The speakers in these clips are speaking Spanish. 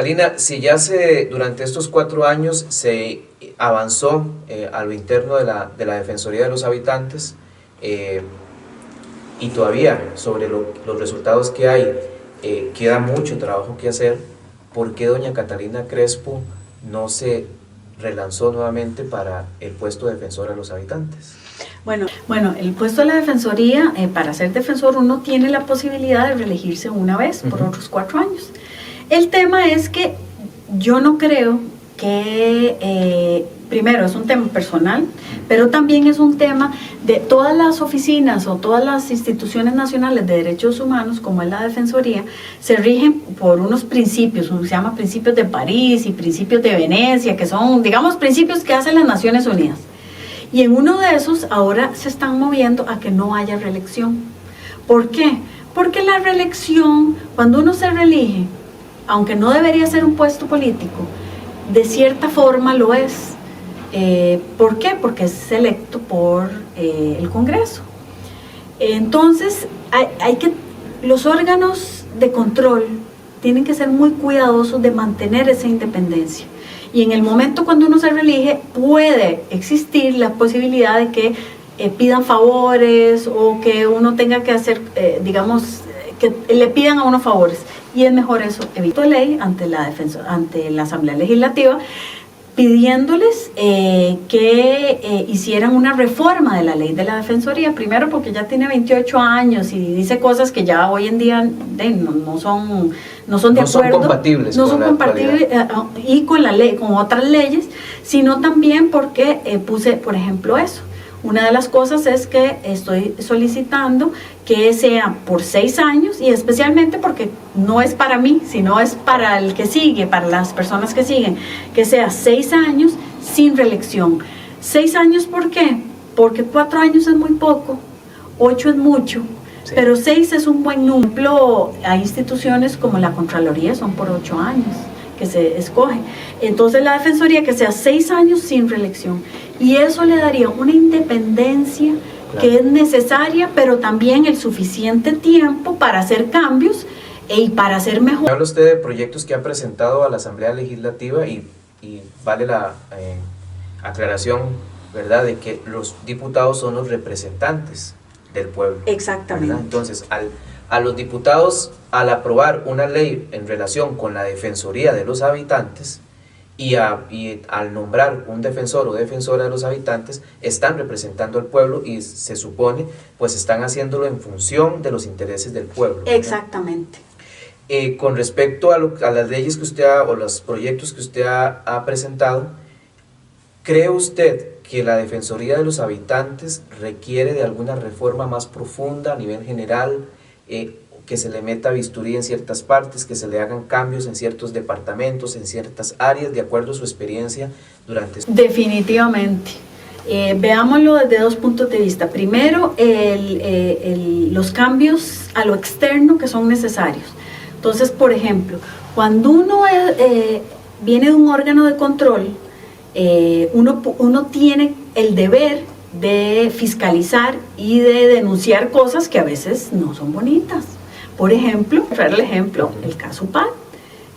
Catalina, si ya durante estos 4 años se avanzó a lo interno de la Defensoría de los Habitantes, y todavía sobre los resultados que hay, queda mucho trabajo que hacer, ¿por qué doña Catalina Crespo no se relanzó nuevamente para el puesto de defensora de los habitantes? Bueno, el puesto de la defensoría, para ser defensor uno tiene la posibilidad de reelegirse una vez por otros 4 años. El tema es que yo no creo que, primero es un tema personal, pero también es un tema de todas las oficinas o todas las instituciones nacionales de derechos humanos, como es la Defensoría, se rigen por unos principios, uno se llama principios de París y principios de Venecia, que son, digamos, principios que hacen las Naciones Unidas. Y en uno de esos ahora se están moviendo a que no haya reelección. ¿Por qué? Porque la reelección, cuando uno se reelige, aunque no debería ser un puesto político, de cierta forma lo es. ¿Por qué? Porque es electo por el Congreso. Entonces, los órganos de control tienen que ser muy cuidadosos de mantener esa independencia. Y en el momento cuando uno se reelige, puede existir la posibilidad de que pidan favores o que uno tenga que hacer, digamos, que le pidan a uno favores. Y es mejor eso, evito ley ante la Asamblea Legislativa, pidiéndoles que hicieran una reforma de la ley de la Defensoría, primero porque ya tiene 28 años y dice cosas que ya hoy en día no son de acuerdo, no son compatibles y con la ley, con otras leyes, sino también porque puse, por ejemplo, eso. Una de las cosas es que estoy solicitando que sea por 6 años y especialmente porque no es para mí, sino es para el que sigue, para las personas que siguen, que sea 6 años sin reelección. 6 años, ¿por qué? Porque 4 años es muy poco, 8 es mucho, sí. Pero 6 es un buen número. Hay instituciones como la Contraloría, son por 8 años que se escoge. Entonces la Defensoría que sea 6 años sin reelección. Y eso le daría una independencia, claro, que es necesaria, pero también el suficiente tiempo para hacer cambios y para hacer mejor. Habla usted de proyectos que ha presentado a la Asamblea Legislativa y vale la aclaración, ¿verdad?, de que los diputados son los representantes del pueblo. Exactamente. ¿Verdad? Entonces, a los diputados, al aprobar una ley en relación con la Defensoría de los Habitantes, y al nombrar un defensor o defensora de los habitantes, están representando al pueblo y se supone, pues están haciéndolo en función de los intereses del pueblo, ¿verdad? Exactamente. Con respecto a las leyes que usted o los proyectos que usted ha presentado, ¿cree usted que la Defensoría de los Habitantes requiere de alguna reforma más profunda a nivel general, que se le meta bisturí en ciertas partes, que se le hagan cambios en ciertos departamentos, en ciertas áreas, de acuerdo a su experiencia durante... Definitivamente. Veámoslo desde 2 puntos de vista. Primero, los cambios a lo externo que son necesarios. Entonces, por ejemplo, cuando uno viene de un órgano de control, uno tiene el deber de fiscalizar y de denunciar cosas que a veces no son bonitas. Por ejemplo, el caso PAD.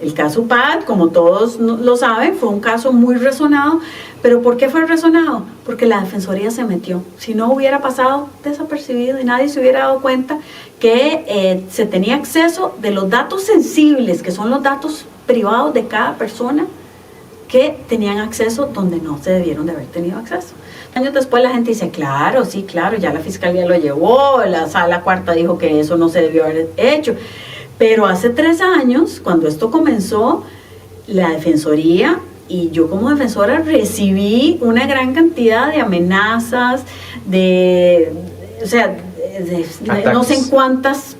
El caso PAD, como todos lo saben, fue un caso muy resonado. ¿Pero por qué fue resonado? Porque la Defensoría se metió. Si no, hubiera pasado desapercibido y nadie se hubiera dado cuenta que se tenía acceso de los datos sensibles, que son los datos privados de cada persona, que tenían acceso donde no se debieron de haber tenido acceso. Años después la gente dice, claro, sí, claro, ya la Fiscalía lo llevó, la Sala Cuarta dijo que eso no se debió haber hecho. Pero hace 3 años, cuando esto comenzó, la Defensoría y yo como defensora recibí una gran cantidad de amenazas, no sé en cuántas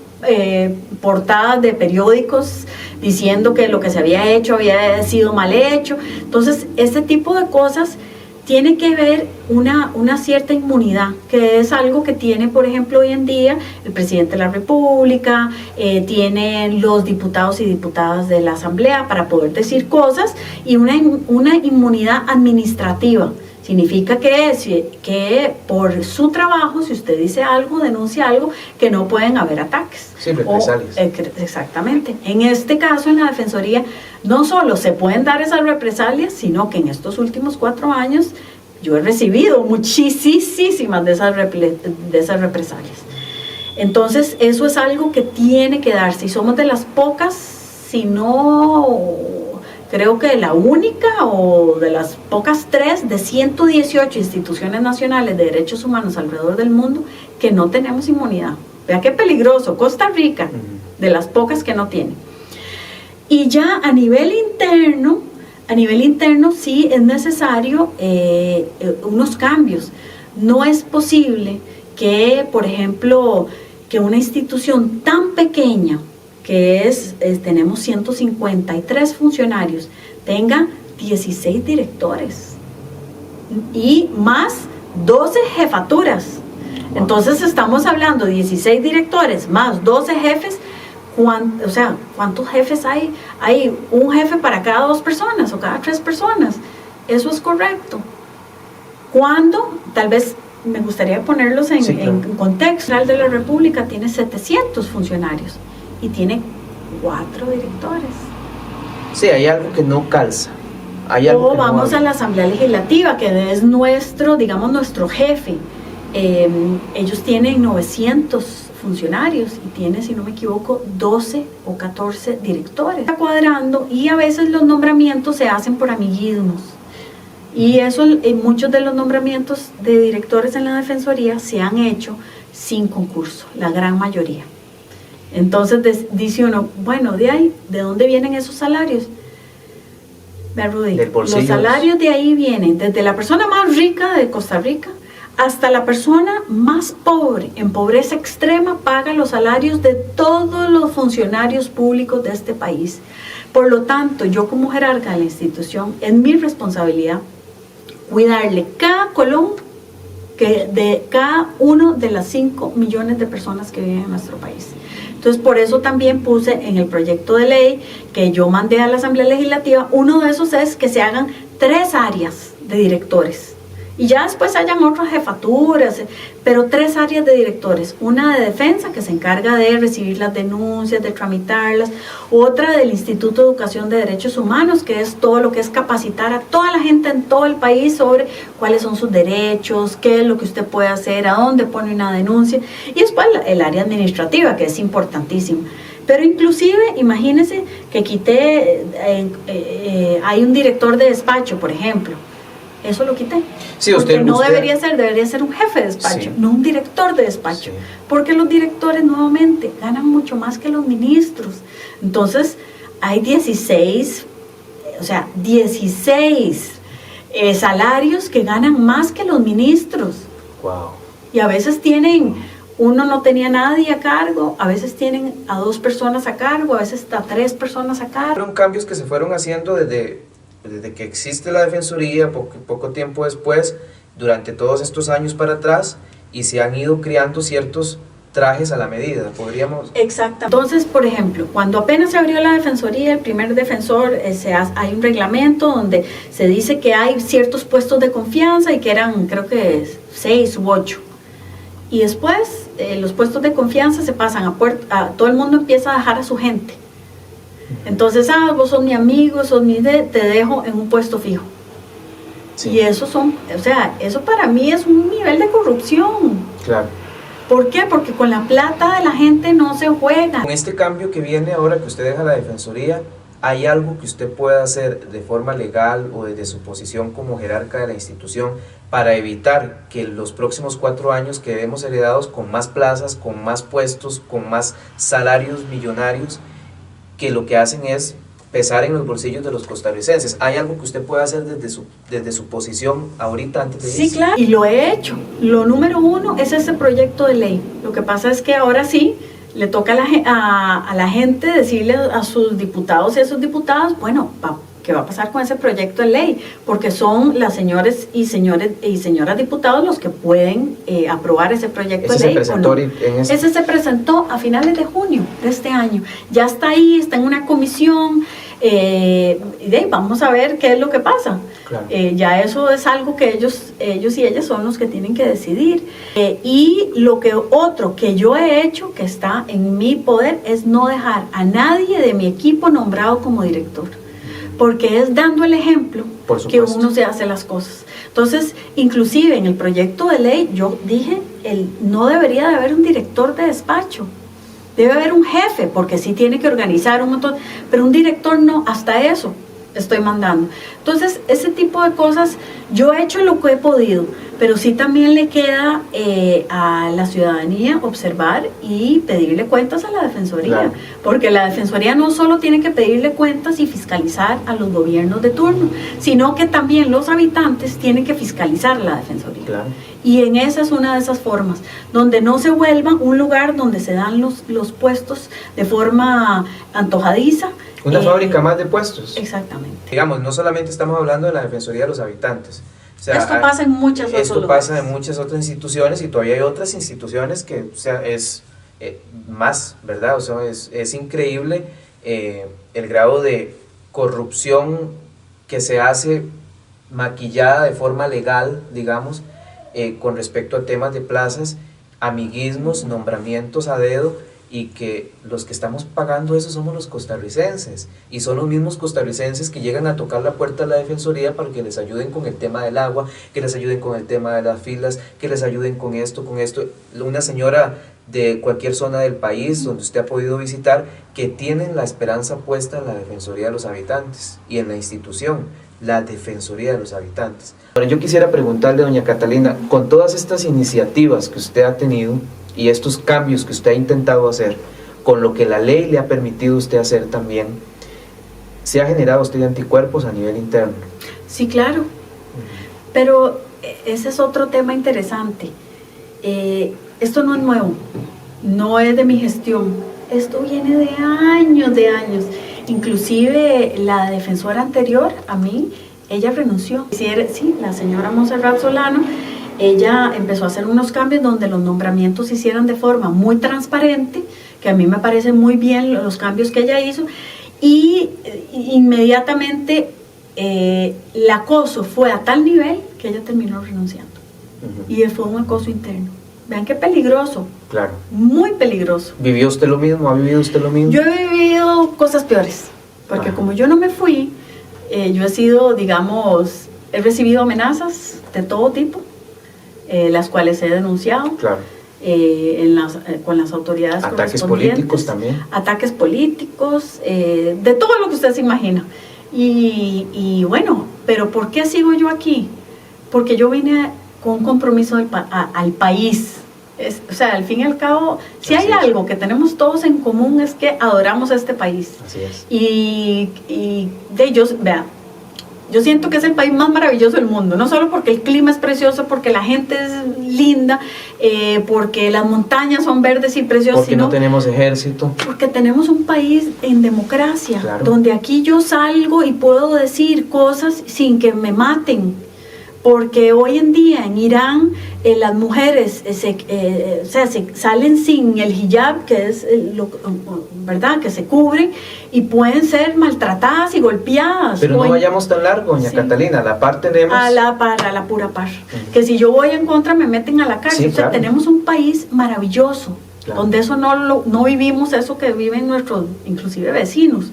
portadas de periódicos diciendo que lo que se había hecho había sido mal hecho. Entonces, este tipo de cosas tiene que ver una cierta inmunidad, que es algo que tiene, por ejemplo, hoy en día el presidente de la República, tienen los diputados y diputadas de la Asamblea para poder decir cosas, y una inmunidad administrativa. Significa que por su trabajo, si usted dice algo, denuncia algo, que no pueden haber ataques. Sí, represalias. Exactamente. En este caso, en la Defensoría, no solo se pueden dar esas represalias, sino que en estos últimos 4 años yo he recibido muchísimas de esas represalias. Entonces, eso es algo que tiene que darse. Y somos de las pocas, si no, creo que la única o de las pocas 3 de 118 instituciones nacionales de derechos humanos alrededor del mundo que no tenemos inmunidad. Vea qué peligroso. Costa Rica, de las pocas que no tiene. Y ya a nivel interno sí es necesario unos cambios. No es posible que, por ejemplo, que una institución tan pequeña, que tenemos 153 funcionarios, tenga 16 directores y más 12 jefaturas. Entonces estamos hablando de 16 directores más 12 jefes. ¿Cuántos jefes hay? Hay un jefe para cada 2 personas o cada 3 personas. Eso es correcto. ¿Cuándo? Tal vez me gustaría ponerlos en contexto. El de la República tiene 700 funcionarios y tiene 4 directores. Sí, hay algo que no calza. Vamos a la Asamblea Legislativa, que es nuestro jefe. Ellos tienen 900 funcionarios y tiene, si no me equivoco, 12 o 14 directores. Está cuadrando, y a veces los nombramientos se hacen por amiguismos. Y eso, muchos de los nombramientos de directores en la Defensoría se han hecho sin concurso, la gran mayoría. Entonces dice uno, bueno, ¿de dónde vienen esos salarios? Rudy, los salarios de ahí vienen desde la persona más rica de Costa Rica hasta la persona más pobre, en pobreza extrema, paga los salarios de todos los funcionarios públicos de este país. Por lo tanto, yo como jerarca de la institución, es mi responsabilidad cuidarle cada colón de cada uno de las 5 millones de personas que viven en nuestro país. Entonces, por eso también puse en el proyecto de ley que yo mandé a la Asamblea Legislativa, uno de esos es que se hagan 3 áreas de directores. Y ya después hayan otras jefaturas, pero 3 áreas de directores. Una de defensa, que se encarga de recibir las denuncias, de tramitarlas. Otra del Instituto de Educación de Derechos Humanos, que es todo lo que es capacitar a toda la gente en todo el país sobre cuáles son sus derechos, qué es lo que usted puede hacer, a dónde pone una denuncia. Y después el área administrativa, que es importantísima. Pero inclusive, imagínense que hay un director de despacho, por ejemplo. Eso lo quité. Sí, debería ser un jefe de despacho, sí, no un director de despacho, sí, porque los directores nuevamente ganan mucho más que los ministros. Entonces hay 16 salarios que ganan más que los ministros. Wow. Y a veces uno no tenía nadie a cargo, a veces tienen a 2 personas a cargo, a veces hasta 3 personas a cargo. Fueron cambios que se fueron haciendo desde que existe la Defensoría, poco tiempo después, durante todos estos años para atrás, y se han ido creando ciertos trajes a la medida, podríamos... Exacto. Entonces, por ejemplo, cuando apenas se abrió la Defensoría, el primer defensor, hay un reglamento donde se dice que hay ciertos puestos de confianza y que eran, creo que 6 u 8. Y después, los puestos de confianza se pasan todo el mundo empieza a dejar a su gente. Entonces, vos sos mi amigo, te dejo en un puesto fijo. Sí. Y eso para mí es un nivel de corrupción. Claro. ¿Por qué? Porque con la plata de la gente no se juega. Con este cambio que viene ahora que usted deja la Defensoría, ¿hay algo que usted pueda hacer de forma legal o desde su posición como jerarca de la institución para evitar que los próximos 4 años quedemos heredados con más plazas, con más puestos, con más salarios millonarios, que lo que hacen es pesar en los bolsillos de los costarricenses? ¿Hay algo que usted pueda hacer desde su posición ahorita antes de irse? Sí, claro, y lo he hecho. Lo número 1 es ese proyecto de ley. Lo que pasa es que ahora sí le toca a la gente decirle a sus diputados y a sus diputadas, bueno, ¿qué va a pasar con ese proyecto de ley? Porque son las señores y señoras diputados los que pueden aprobar ese proyecto de ley. Ese se presentó a finales de junio de este año. Ya está ahí, está en una comisión, y vamos a ver qué es lo que pasa. Claro. Ya eso es algo que ellos y ellas son los que tienen que decidir. Y lo que otro que yo he hecho, que está en mi poder, es no dejar a nadie de mi equipo nombrado como director, porque es dando el ejemplo que uno se hace las cosas. Entonces, inclusive en el proyecto de ley, yo dije, no debería de haber un director de despacho, debe haber un jefe, porque sí tiene que organizar un montón, pero un director no, hasta eso estoy mandando. Entonces, ese tipo de cosas, yo he hecho lo que he podido, pero sí también le queda a la ciudadanía observar y pedirle cuentas a la Defensoría, claro, porque la Defensoría no solo tiene que pedirle cuentas y fiscalizar a los gobiernos de turno, sino que también los habitantes tienen que fiscalizar a la Defensoría. Claro. Y en esa es una de esas formas, donde no se vuelva un lugar donde se dan los puestos de forma antojadiza. Una fábrica más de puestos. Exactamente. Digamos, no solamente estamos hablando de la Defensoría de los Habitantes. O sea, esto pasa en muchas otras Esto pasa en muchas otras instituciones y todavía hay otras instituciones que, o sea, es más, ¿verdad? O sea, es increíble el grado de corrupción que se hace maquillada de forma legal, digamos, con respecto a temas de plazas, amiguismos, nombramientos a dedo, y que los que estamos pagando eso somos los costarricenses, y son los mismos costarricenses que llegan a tocar la puerta de la Defensoría para que les ayuden con el tema del agua, que les ayuden con el tema de las filas, que les ayuden con esto. Una señora de cualquier zona del país donde usted ha podido visitar, que tienen la esperanza puesta en la Defensoría de los Habitantes y en la institución, la Defensoría de los Habitantes. Bueno, yo quisiera preguntarle, doña Catalina, con todas estas iniciativas que usted ha tenido y estos cambios que usted ha intentado hacer, con lo que la ley le ha permitido a usted hacer también, ¿se ha generado usted anticuerpos a nivel interno? Sí, claro, pero ese es otro tema interesante. Esto no es nuevo, no es de mi gestión, esto viene de años. Inclusive la defensora anterior a mí, ella renunció. Sí, la señora Monserrat Solano, ella empezó a hacer unos cambios donde los nombramientos se hicieran de forma muy transparente, que a mí me parece muy bien los cambios que ella hizo, y inmediatamente el acoso fue a tal nivel que ella terminó renunciando. Y fue un acoso interno. Vean qué peligroso. Claro. Muy peligroso. ¿Vivió usted lo mismo? ¿Ha vivido usted lo mismo? Yo he vivido cosas peores, porque como yo no me fui, yo he sido, digamos, he recibido amenazas de todo tipo, las cuales he denunciado. Claro. Con las autoridades ataques políticos también. Ataques políticos, de todo lo que usted se imagina. Y bueno, pero ¿por qué sigo yo aquí? Porque yo vine con un compromiso al país. O sea, al fin y al cabo, si hay algo que tenemos todos en común es que adoramos a este país. Así es. Y de ellos, vean, yo siento que es el país más maravilloso del mundo, no solo porque el clima es precioso, porque la gente es linda, porque las montañas son verdes y preciosas. Porque no tenemos ejército. Porque tenemos un país en democracia, claro, donde aquí yo salgo y puedo decir cosas sin que me maten. Porque hoy en día en Irán las mujeres salen sin el hijab, que es ¿verdad? Que se cubren, y pueden ser maltratadas y golpeadas. Pero no vayamos tan largo, doña Catalina, a la par tenemos... A la pura par. Que si yo voy en contra me meten a la cárcel. Sí, claro. Tenemos un país maravilloso, claro, donde eso no vivimos eso que viven nuestros, inclusive vecinos.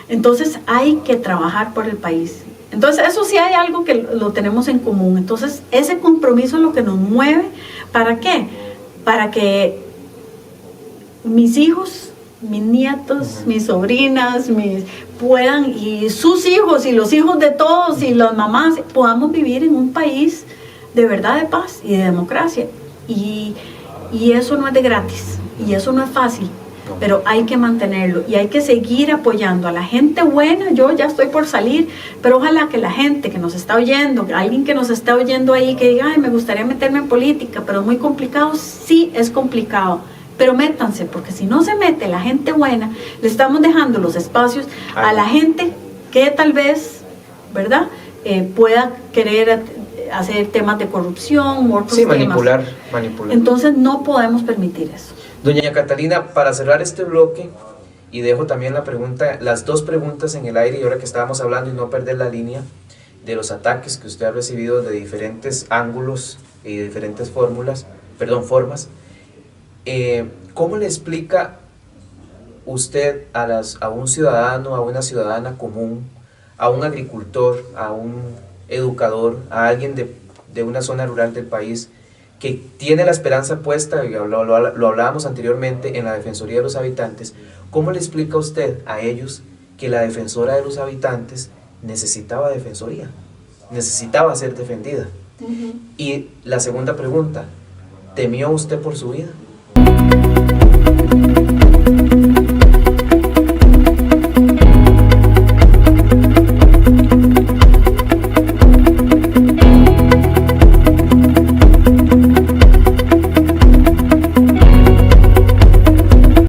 Entonces hay que trabajar por el país. Entonces eso sí hay algo que lo tenemos en común. Entonces ese compromiso es lo que nos mueve. ¿Para qué? Para que mis hijos, mis nietos, mis sobrinas, puedan, y sus hijos y los hijos de todos y las mamás, podamos vivir en un país de verdad de paz y de democracia. Y eso no es de gratis, y eso no es fácil. Pero hay que mantenerlo y hay que seguir apoyando a la gente buena. Yo ya estoy por salir, pero ojalá que la gente que nos está oyendo, alguien que nos está oyendo ahí, que diga, ay, me gustaría meterme en política, pero es muy complicado. Sí, es complicado, pero métanse, porque si no se mete la gente buena, le estamos dejando los espacios a la gente que tal vez, ¿verdad?, pueda querer hacer temas de corrupción u otros temas. manipular. Entonces no podemos permitir eso. Doña Catalina, para cerrar este bloque, y dejo también las dos preguntas en el aire, y ahora que estábamos hablando y no perder la línea, de los ataques que usted ha recibido de diferentes ángulos y de diferentes formas, ¿cómo le explica usted a un ciudadano, a una ciudadana común, a un agricultor, a un educador, a alguien de una zona rural del país que tiene la esperanza puesta, y lo hablábamos anteriormente, en la Defensoría de los Habitantes? ¿Cómo le explica usted a ellos que la defensora de los habitantes necesitaba defensoría, necesitaba ser defendida? Y la segunda pregunta, ¿temió usted por su vida?